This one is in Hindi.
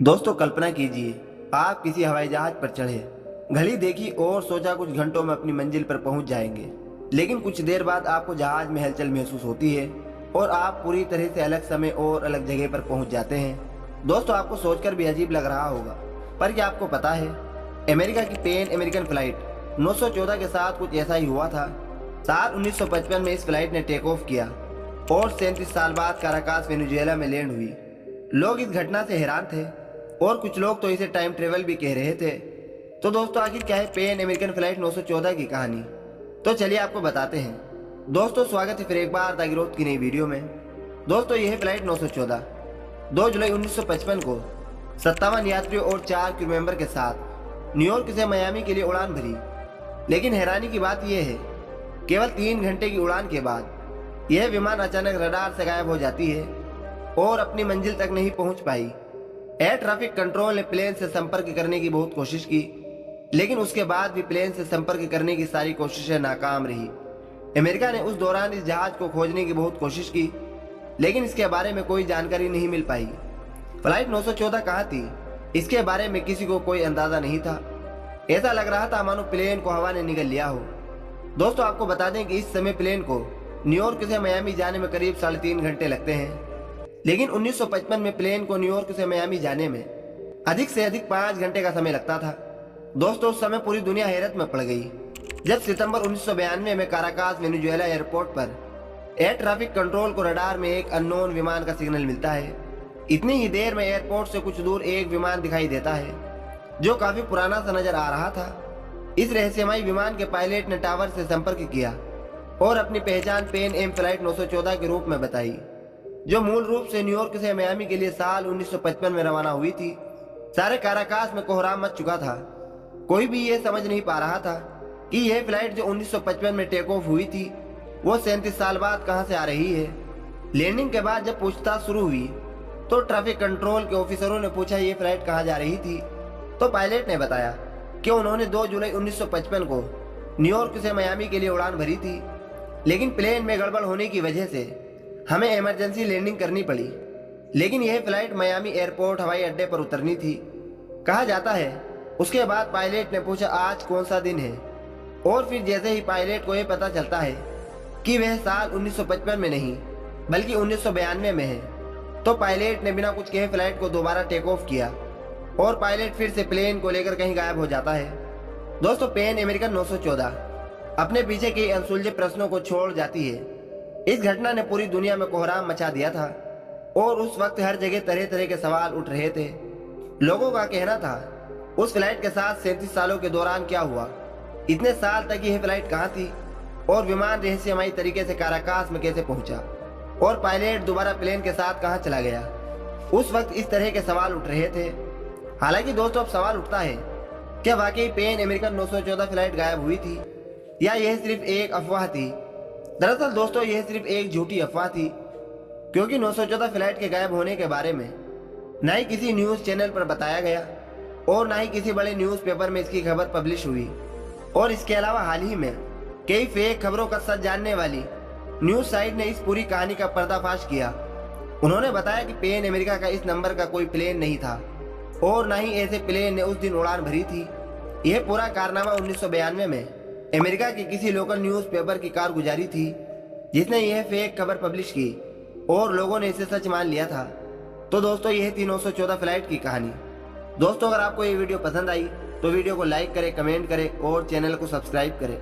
दोस्तों कल्पना कीजिए, आप किसी हवाई जहाज पर चढ़े, घड़ी देखी और सोचा कुछ घंटों में अपनी मंजिल पर पहुंच जाएंगे। लेकिन कुछ देर बाद आपको जहाज में हलचल महसूस होती है और आप पूरी तरह से अलग समय और अलग जगह पर पहुंच जाते हैं। दोस्तों आपको सोचकर भी अजीब लग रहा होगा, पर क्या आपको पता है, अमेरिका की पैन अमेरिकन फ्लाइट 914 के साथ कुछ ऐसा ही हुआ था। साल 1955 में इस फ्लाइट ने टेक ऑफ किया और 37 साल बाद काराकास वेनेजुएला में लैंड हुई। लोग इस घटना से हैरान थे और कुछ लोग तो इसे टाइम ट्रेवल भी कह रहे थे। तो दोस्तों आखिर क्या है पैन अमेरिकन फ्लाइट 914 की कहानी, तो चलिए आपको बताते हैं। दोस्तों स्वागत है फिर एक बार द ग्रोथ की नई वीडियो में। दोस्तों यह फ्लाइट 914 2 जुलाई 1955 को 57 यात्रियों और 4 क्रू मेंबर के साथ न्यूयॉर्क से मियामी के लिए उड़ान भरी। लेकिन हैरानी की बात यह है, केवल 3 घंटे की उड़ान के बाद यह विमान अचानक रडार से गायब हो जाती है और अपनी मंजिल तक नहीं पहुंच पाई। एयर ट्रैफिक कंट्रोल ने प्लेन से संपर्क करने की बहुत कोशिश की, लेकिन उसके बाद भी प्लेन से संपर्क करने की सारी कोशिशें नाकाम रही। अमेरिका ने उस दौरान इस जहाज को खोजने की बहुत कोशिश की, लेकिन इसके बारे में कोई जानकारी नहीं मिल पाई। फ्लाइट 914 कहाँ थी, इसके बारे में किसी को कोई अंदाजा नहीं था। ऐसा लग रहा था मानो प्लेन को हवा ने निगल लिया हो। दोस्तों आपको बता दें कि इस समय प्लेन को न्यूयॉर्क से मियामी जाने में करीब 3.5 घंटे लगते हैं। लेकिन 1955 में प्लेन को न्यूयॉर्क से मियामी जाने में अधिक से अधिक 5 घंटे का समय लगता था। दोस्तों उस समय पूरी दुनिया हैरत में पड़ गई जब सितंबर 1992 में काराकास वेनेजुएला एयरपोर्ट पर एयर ट्रैफिक कंट्रोल को रडार में एक अननोन विमान का सिग्नल मिलता है। इतनी ही देर में एयरपोर्ट से कुछ दूर एक विमान दिखाई देता है जो काफी पुराना सा नजर आ रहा था। इस रहस्यमयी विमान के पायलट ने टावर से संपर्क किया और अपनी पहचान पैन एम फ्लाइट 914 के रूप में बताई, जो मूल रूप से न्यूयॉर्क से मियामी के लिए साल 1955 में रवाना हुई थी। सारे काराकास में कोहराम मच चुका था। कोई भी ये समझ नहीं पा रहा था कि यह फ्लाइट जो 1955 में टेक ऑफ हुई थी वो 37 साल बाद कहां से आ रही है। लैंडिंग के बाद जब पूछताछ शुरू हुई तो ट्रैफिक कंट्रोल के ऑफिसरों ने पूछा ये फ्लाइट कहां जा रही थी, तो पायलट ने बताया कि उन्होंने 2 जुलाई 1955 को न्यूयॉर्क से मियामी के लिए उड़ान भरी थी, लेकिन प्लेन में गड़बड़ होने की वजह से हमें इमरजेंसी लैंडिंग करनी पड़ी। लेकिन यह फ्लाइट मियामी एयरपोर्ट हवाई अड्डे पर उतरनी थी, कहा जाता है। उसके बाद पायलट ने पूछा आज कौन सा दिन है, और फिर जैसे ही पायलट को यह पता चलता है कि वह साल 1955 में नहीं बल्कि 1992 में है, तो पायलट ने बिना कुछ कहे फ्लाइट को दोबारा टेक ऑफ किया और पायलट फिर से प्लेन को लेकर कहीं गायब हो जाता है। दोस्तों पैन अमेरिकन 914 अपने पीछे कई अनसुलझे प्रश्नों को छोड़ जाती है। इस घटना ने पूरी दुनिया में कोहराम मचा दिया था और उस वक्त हर जगह तरह तरह के सवाल उठ रहे थे। लोगों का कहना था उस फ्लाइट के साथ 37 सालों के दौरान क्या हुआ, इतने साल तक यह फ्लाइट कहाँ थी और विमान रहस्यमयी तरीके से काराकास में कैसे पहुंचा और पायलट दोबारा प्लेन के साथ कहाँ चला गया। उस वक्त इस तरह के सवाल उठ रहे थे। हालांकि दोस्तों अब सवाल उठता है, क्या वाकई पैन अमेरिकन 914 फ्लाइट गायब हुई थी या यह सिर्फ एक अफवाह थी। दरअसल दोस्तों यह सिर्फ एक झूठी अफवाह थी, क्योंकि 914 फ्लाइट के गायब होने के बारे में न ही किसी न्यूज चैनल पर बताया गया और न ही किसी बड़े न्यूज़पेपर में इसकी खबर पब्लिश हुई। और इसके अलावा हाल ही में कई फेक खबरों का सच जानने वाली न्यूज साइट ने इस पूरी कहानी का पर्दाफाश किया। उन्होंने बताया कि पैन अमेरिका का इस नंबर का कोई प्लेन नहीं था और न ही ऐसे प्लेन ने उस दिन उड़ान भरी थी। यह पूरा कारनामा 1992 में अमेरिका के किसी लोकल न्यूज़पेपर की कारगुजारी थी, जिसने यह फेक खबर पब्लिश की और लोगों ने इसे सच मान लिया था। तो दोस्तों यह थी 914 फ्लाइट की कहानी। दोस्तों अगर आपको ये वीडियो पसंद आई तो वीडियो को लाइक करें, कमेंट करें और चैनल को सब्सक्राइब करें।